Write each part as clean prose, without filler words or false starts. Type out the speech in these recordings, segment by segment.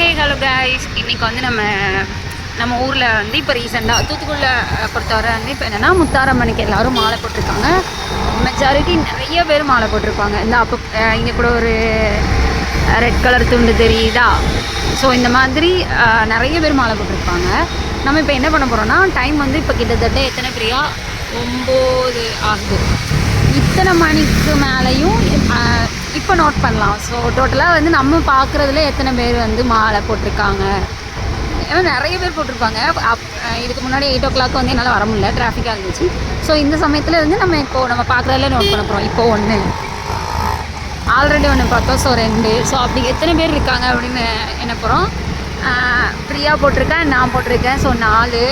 Hey hello guys, இன்றைக்கி வந்து நம்ம ஊரில் வந்து இப்போ ரீசெண்டாக தூத்துக்குடியில் பொறுத்தவரை வந்து இப்போ என்னென்னா முத்தாரம்மனுக்கு எல்லோரும் மாலை போட்டிருக்காங்க. மெஜாரிட்டி நிறைய பேர் மாலை போட்டிருப்பாங்க. இந்த அப்போ இங்கே கூட ஒரு ரெட் கலர் துண்டு தெரியுதா? ஸோ இந்த மாதிரி நிறைய பேர் மாலை போட்டிருப்பாங்க. நம்ம இப்போ என்ன பண்ண போகிறோன்னா, டைம் வந்து இப்போ கிட்டத்தட்ட எத்தனை பிரியா 9 ஆகுது. இத்தனை மணிக்கு மேலேயும் இப்போ நோட் பண்ணலாம். ஸோ டோட்டலாக வந்து நம்ம பார்க்குறதுல எத்தனை பேர் வந்து மாலை போட்டிருக்காங்க. ஏன்னா நிறைய பேர் போட்டிருப்பாங்க. இதுக்கு முன்னாடி 8 o'clock வந்து என்னால் வர முடியல, டிராஃபிக்காக இருந்துச்சு. ஸோ இந்த சமயத்தில் வந்து நம்ம பார்க்குறதுல நோட் பண்ண போகிறோம். இப்போ 1 ஆல்ரெடி 1 பார்த்தோம். ஸோ 2. ஸோ அப்படி எத்தனை பேர் இருக்காங்க அப்படின்னு என்ன போகிறோம். பிரியா போட்டிருக்கேன், நான் போட்டிருக்கேன். ஸோ 4.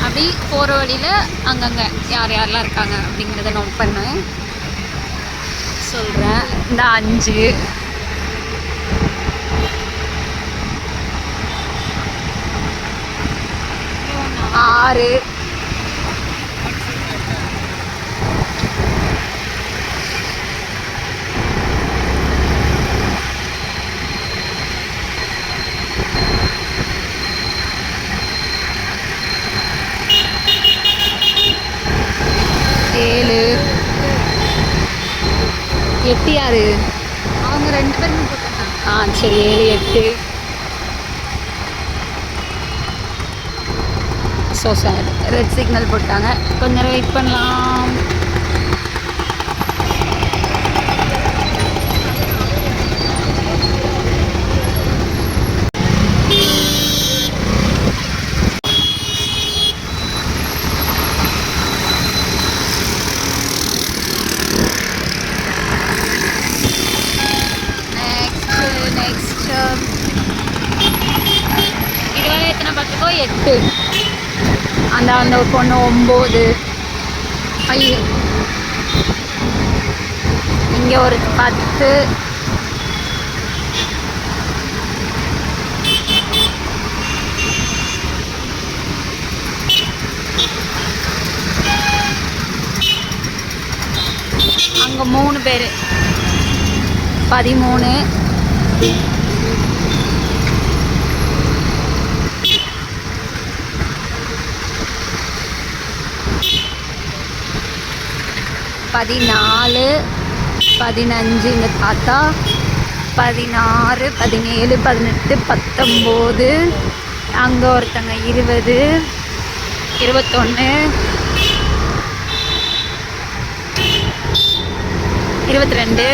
அப்படி போகிற வழியில் அங்கங்கே யார் யாரெல்லாம் இருக்காங்க அப்படிங்கிறத நோட் பண்ணேன், சொல்கிறேன். இந்த 5 6 7 8 யாரு? அவங்க 2 பேரும் போட்டாங்க. சரி 7 8. ஸோ சார் ரெட் சிக்னல் போட்டாங்க. கொஞ்ச நேரம் வெயிட் பண்ணலாம். இதுவரை எத்தனை பார்த்துக்கோ? 8. அந்த பொண்ணு 9. இங்கே ஒரு 10. அங்கே 3 பேர் 13. பதினாலு 15 இந்த தாத்தா. 16 17 18 19. அங்கே ஒருத்தங்க 20 21 22.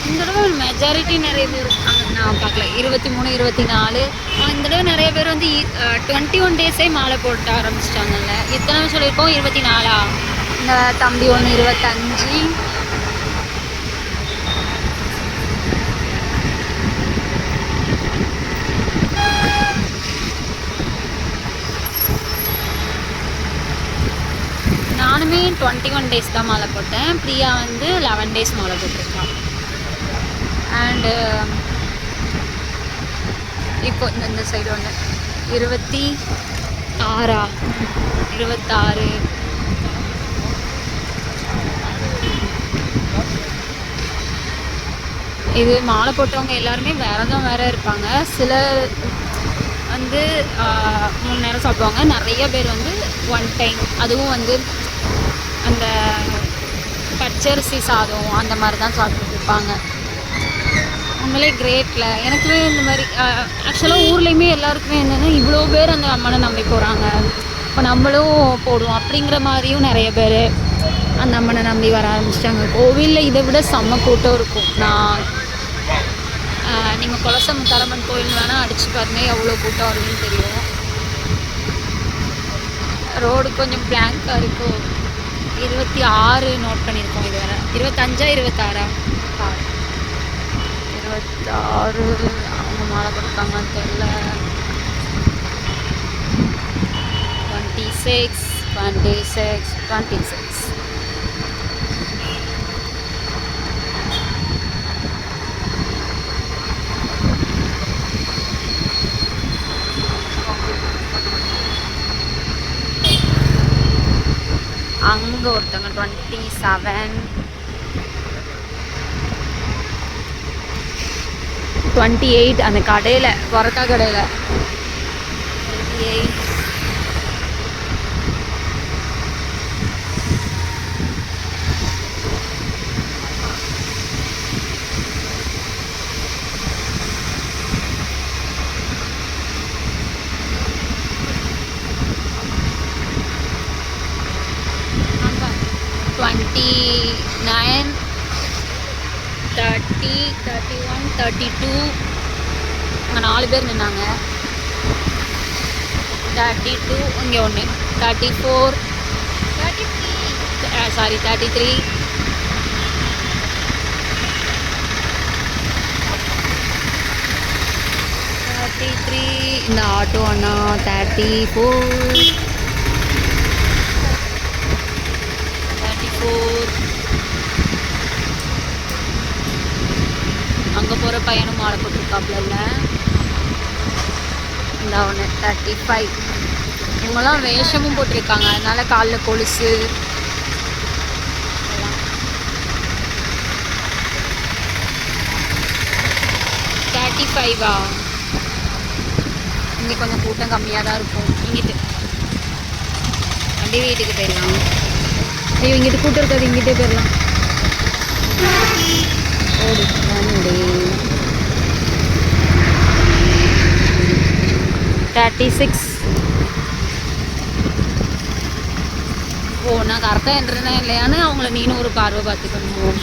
இந்த தடவை மெஜாரிட்டி நிறைய பேர் இருக்காங்க, நான் பார்க்கல. 23 24. இந்த தடவை நிறைய பேர் வந்து 21 டேஸே மாலை போட்ட ஆரம்பிச்சிட்டாங்கல்ல. எத்தனை சொல்லியிருக்கோம்? 24. இந்த தம்பி 1 25. நானுமே 21 டேஸ் தான் மாலை போட்டேன். பிரியா வந்து 11 டேஸ் மாலை போட்டிருக்கான். அண்டு இப்போ இந்த சைடு 1 26 26. இது மாலை போட்டவங்க எல்லாருமே விரதம் வேறு இருப்பாங்க. சில வந்து 3 நேரம் சாப்பிடுவாங்க. நிறைய பேர் வந்து 1 டைம், அதுவும் வந்து அந்த பச்சரிசி சாதம் அந்த மாதிரி தான் சாப்பிட்டுட்டு இருப்பாங்க. உண்மையிலே கிரேட்டில். எனக்குமே இந்த மாதிரி ஆக்சுவலாக ஊர்லேயுமே எல்லாருக்குமே என்னென்னா இவ்வளோ பேர் அந்த அம்மனை நம்பி போகிறாங்க, இப்போ நம்மளும் போடுவோம் அப்படிங்கிற மாதிரியும் நிறைய பேர் அந்த அம்மனை நம்பி வர ஆரம்பிச்சிட்டாங்க. கோவிலில் இதை விட செம்ம கூட்டம் இருக்கும். நீங்கள் கொலச முத்தாரம்மன் கோயில் வேணால் அடிச்சு பாருங்க, எவ்வளோ கூட்டம் வருதுன்னு தெரியும். ரோடு கொஞ்சம் பிளாங்காக இருக்கும். 26 நோட் பண்ணியிருக்கோம். இது வேறு 25 26 26. அவங்க மாலை கொடுத்தாங்கன்னு தெரியல. 26 26 26. ஒருத்தவங்க 27, 28 அந்த கடையில் பரோட்டா கடையில் 28. number 29, 30, 31, 32. அங்கே 4 பேர் நின்னாங்க. 32 இங்கே ஒன்று, 34, 33, இந்த ஆட்டோ அண்ணா 34, 34. அங்கே போகிற பையனும் மாலை போட்டிருக்காப்புல. இந்த ஒன்று 35. இவங்கெல்லாம் வேஷமும் போட்டிருக்காங்க, அதனால காலில் கொலுசு. 35. இங்கே கொஞ்சம் கூட்டம் கம்மியாக தான் இருக்கும். இங்கிட்டு அப்படியே வீட்டுக்கு போயிடலாம். ஐயோ, இங்கிட்டு கூட்டம் இருக்காது, இங்கிட்டே போயிடலாம். ஓடு வண்டி 36. ஓ, நான் கரெக்டாக என்றேன்னா இல்லையான்னு அவங்கள நீனும் ஒரு பார்வை பார்த்துக்கணும்.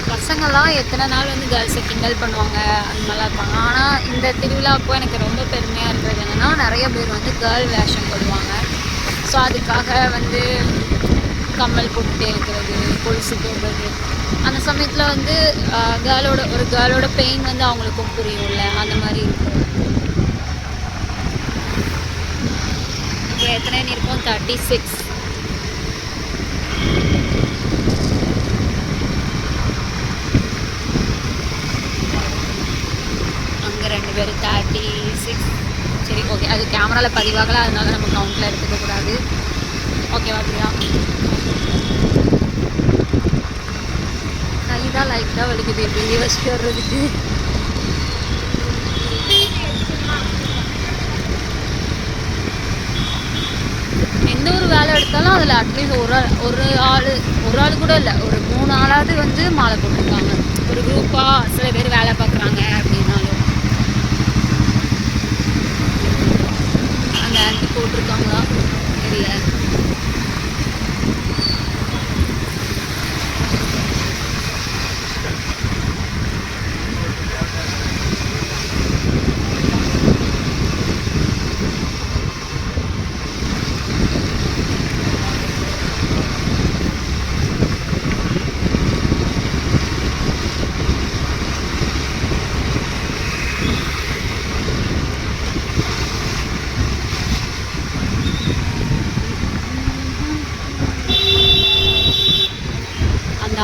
பசங்கள்லாம் எத்தனை நாள் வந்து கேர்ள்ஸை கிண்டல் பண்ணுவாங்க, அந்த மாதிரிலாம் இருப்பாங்க. ஆனால் இந்த திருவிழா அப்போ எனக்கு ரொம்ப பெருமையாக இருக்கிறது என்னென்னா, நிறைய பேர் வந்து கேர்ள் வேஷம் போடுவாங்க. ஸோ அதுக்காக வந்து கம்மல் போட்டுகிட்டே இருக்கிறது, கொலுசு போடுறது. அந்த சமயத்தில் வந்து ஒரு கேர்ளோட பெயின் வந்து அவங்களுக்கும் புரியும்ல, அந்த மாதிரி இருக்கும். இப்போ எத்தனை இருக்கும்? 36. அங்கே 2 பேர் 36. சரி, ஓகே. அது கேமராவில் பதிவாகலை, அதனால நம்ம கவுண்டில் எடுத்துக்கக்கூடாது. ஓகேவா பிரியா? கைதான் லைட்டாக வலிக்குது இப்படி வச்சுட்டு வர்றதுக்கு. எந்த ஒரு வேலை எடுத்தாலும் அதில் அட்லீஸ்ட் ஒரு ஆள் கூட இல்லை, ஒரு 3 ஆளாவது வந்து மாலை போட்டிருக்காங்க. ஒரு குரூப்பாக சில பேர் வேலை பார்க்குறாங்க அப்படின்னாலும் அந்த ஆண்டி போட்டிருக்காங்களா தெரியல.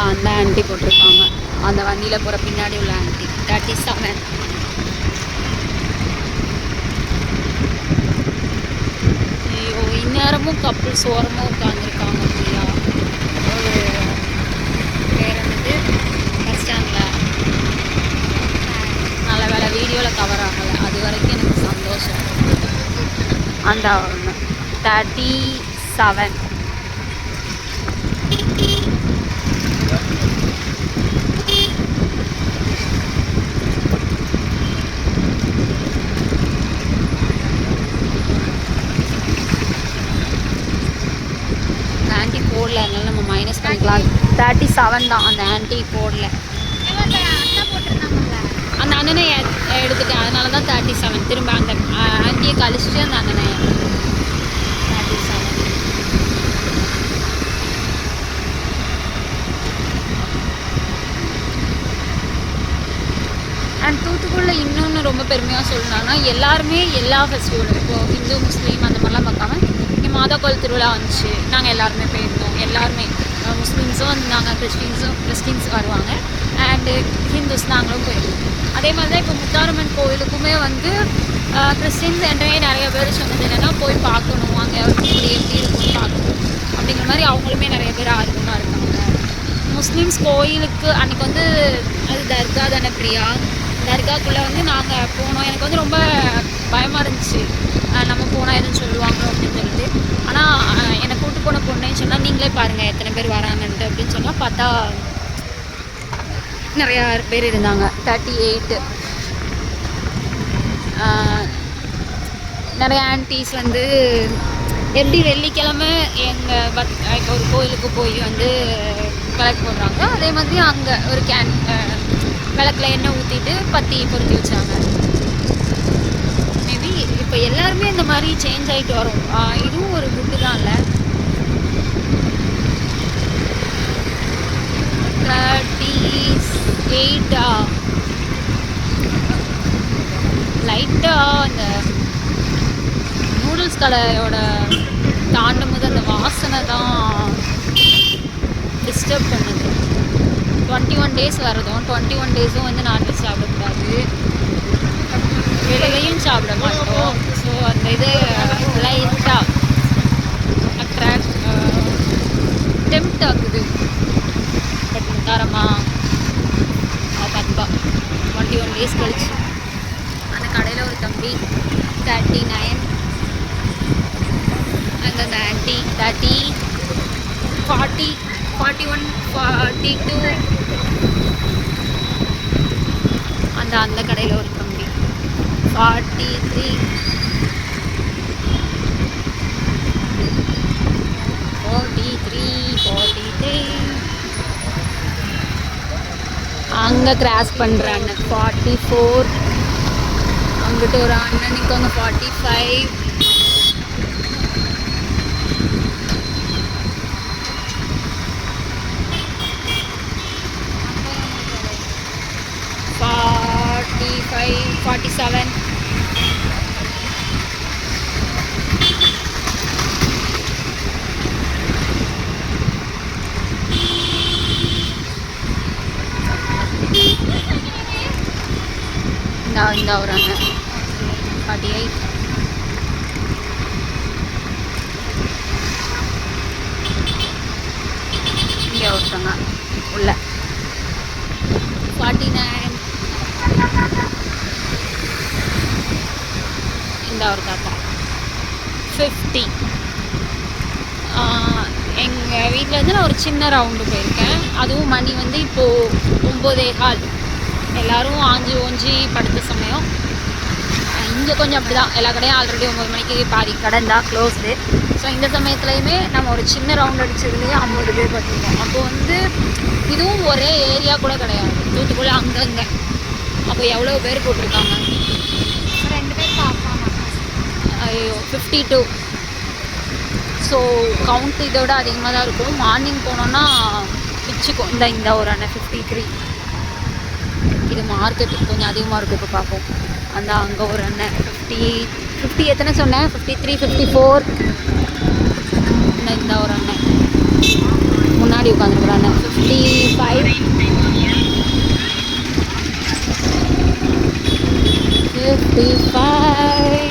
அந்த ஆண்டி போட்டிருக்காங்க, அந்த வண்டியில் போகிற பின்னாடி உள்ள ஆண்டி 37. ஐயோ, இந்நேரமும் கப்புள்ஸ் ஓரமாக உட்காந்துருக்காங்க இல்லையா? ஒரு பேர் என்னது, பஸ் ஸ்டாண்டில். நல்ல வேலை வீடியோவில் கவர் ஆகலை, அது வரைக்கும் எனக்கு சந்தோஷம். அந்த 37. ஆன்டி போடல, அதனால நம்ம மைனஸ் பண்ணிக்கலாம். 37 தான். அந்த ஆன்டி போடல, அந்த அண்ணனை எடுத்துட்டேன், அதனால தான் 37. திரும்ப அந்த ஆன்டியை கழிச்சிட்டு அந்த அண்ணனை 37. அண்ட் தூத்துக்குடியில் இன்னொன்று ரொம்ப பெருமையாக சொல்லணும்னா, எல்லாருமே எல்லா ஃபெஸ்டிவலும், இப்போது ஹிந்து முஸ்லீம் அந்த மாதிரிலாம் பார்க்காம, இங்கே மாதாக்கோயில் திருவிழா வந்துச்சு, நாங்கள் எல்லாருமே போயிருந்தோம். எல்லாருமே முஸ்லீம்ஸும் வந்தாங்க, கிறிஸ்டின்ஸ் வருவாங்க. அண்ட் ஃப்ரெண்டு ஹிந்துஸ் நாங்களும் போயிருக்கோம். அதே மாதிரி தான் இப்போ முத்தாரம்மன் கோவிலுக்குமே வந்து கிறிஸ்டின்ஸ் நிறைய பேர் சொன்னது என்னென்னா போய் பார்க்கணும், அங்கே எப்படி இருக்குன்னு பார்க்கணும் அப்படிங்கிற மாதிரி அவங்களுமே நிறைய பேர் ஆர்வமாக இருக்காங்க. முஸ்லீம்ஸ் கோயிலுக்கு அன்றைக்கி வந்து அது தர்கா தானே பிரியா, தர்காக்குள்ளே வந்து நாங்கள் போனோம். எனக்கு வந்து ரொம்ப பயமாக இருந்துச்சு, நம்ம போனால் எதுவும் சொல்லுவாங்களோ அப்படின்னு சொல்லிட்டு. ஆனால் என்னை கூப்பிட்டு போன பொண்ணுன்னு சொன்னால் நீங்களே பாருங்கள் எத்தனை பேர் வராங்கன்ட்டு அப்படின்னு சொன்னால் பார்த்தா நிறையா பேர் இருந்தாங்க. 38 நிறைய ஆன்டிஸ் வந்து எப்படி வெள்ளிக்கிழமை எங்கள் ஒரு கோயிலுக்கு போய் வந்து விளக்கு போடுறாங்க, அதே மாதிரி அங்கே ஒரு விளக்கில் எண்ணெய் ஊற்றிட்டு பற்றி பொருத்தி வச்சாங்க. மேபி இப்போ எல்லாருமே இந்த மாதிரி சேஞ்ச் ஆகிட்டு வரும். இதுவும் ஒரு குட்டு தான் இல்லை. 38 லைட்டாக அந்த நூடுல்ஸ் கடையோட தாண்டும் போது அந்த வாசனை தான் டிஸ்டர்ப் பண்ணுது. 21 days வரதும் 21 days வந்து நான்வெஜ் சாப்பிடக்கூடாது, வெளியிலையும் சாப்பிட மாட்டோம். ஸோ அந்த இது லைட்டாக டெம்ப்ட் ஆகுது. பட் முத்தாரமாக பண்பா 21 days கழிச்சு அந்த கடையில் ஒரு தம்பி 39 அங்கே அந்த ஆன்டி 30 40 41 42 அந்த கடையில் ஒரு தம்பி 43 அங்கே கிராஸ் பண்ணுற அண்ணன் 44, அங்கிட்ட ஒரு அண்ணன் நிற்கவங்க 45. இந்த ஒரு அண்ணன் 48. இங்கே ஒருத்தங்க உள்ள 49. இந்த ஒரு தாத்தா 50. எங்கள் வீட்டில் வந்து நான் ஒரு சின்ன ரவுண்டு போயிருக்கேன். அதுவும் மணி வந்து இப்போது 9:15. எல்லோரும் ஆஞ்சி ஓஞ்சி படுத்த சமயம். இங்கே கொஞ்சம் அப்படி தான், எல்லா கடையும் ஆல்ரெடி 9 மணிக்கு பாதி கடை இருந்தால் க்ளோஸ்டு. ஸோ இந்த சமயத்துலையுமே நம்ம ஒரு சின்ன ரவுண்ட் அடித்ததுலேயே 50 பேர் படுத்துருக்கோம். அப்போ வந்து இதுவும் ஒரே ஏரியா கூட கிடையாது, தூத்துக்குள்ளே அங்கங்கே. அப்போ எவ்வளோ பேர் போட்டிருக்காங்க? 2 பேர் பார்ப்பாங்க. ஐயோ 52. ஸோ கவுண்ட் இதோட அதிகமாக தான் இருக்கும். மார்னிங் போனோன்னா பிச்சுக்கும். இந்த ஒரு அண்ணன் 53. இது மார்க்கெட்டுக்கு கொஞ்சம் அதிகமாக இருக்குது. இப்போ பார்ப்போம். அங்கே ஒரு அண்ணன் 50 எத்தனை சொன்னேன்? 53 54. இந்த ஒரு அண்ணன் முன்னாடி உட்காந்துருக்குற அண்ணன் 55 55.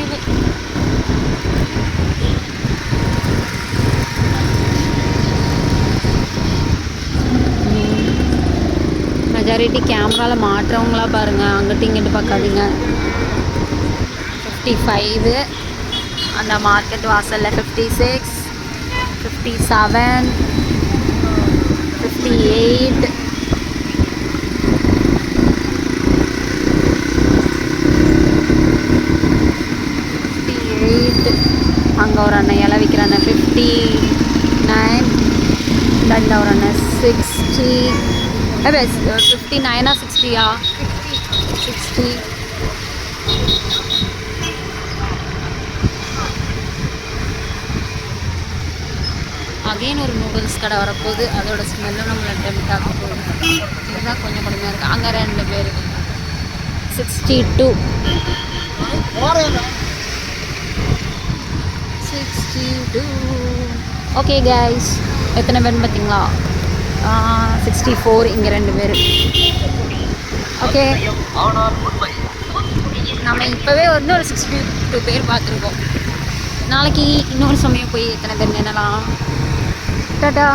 மெஜாரிட்டி கேமராவில் மாட்டுறவங்களா பாருங்கள், அங்கிட்டு இங்கிட்டு பார்க்காதீங்க. 55 அந்த மார்க்கெட் வாசலில் 56 57 58 58. அங்கே ஒரு அண்ணன் இலை விற்கிற அண்ணன் 59. இந்த ஒரு அண்ணன் 60. 59 60 60. அகெயின் ஒரு நூடுல்ஸ் கடை வரப்போகுது. அதோட ஸ்மெல்லும் நம்மளை டெம்ப்ட் ஆக போகுது. இதுதான் கொஞ்சம் கொடுமையாக இருக்குது. அங்கே 2 பேர் 62 62. ஓகே கைஸ், எத்தனை பேர் பார்த்தீங்களா? 64. இங்கே 2 பேர். ஓகே, நம்ம இப்போவே வந்து ஒரு 62 பேர் பார்த்துருக்கோம். நாளைக்கு இன்னொரு சமயம் போய் எத்தனை பேர் நின்னலாம். டாடா.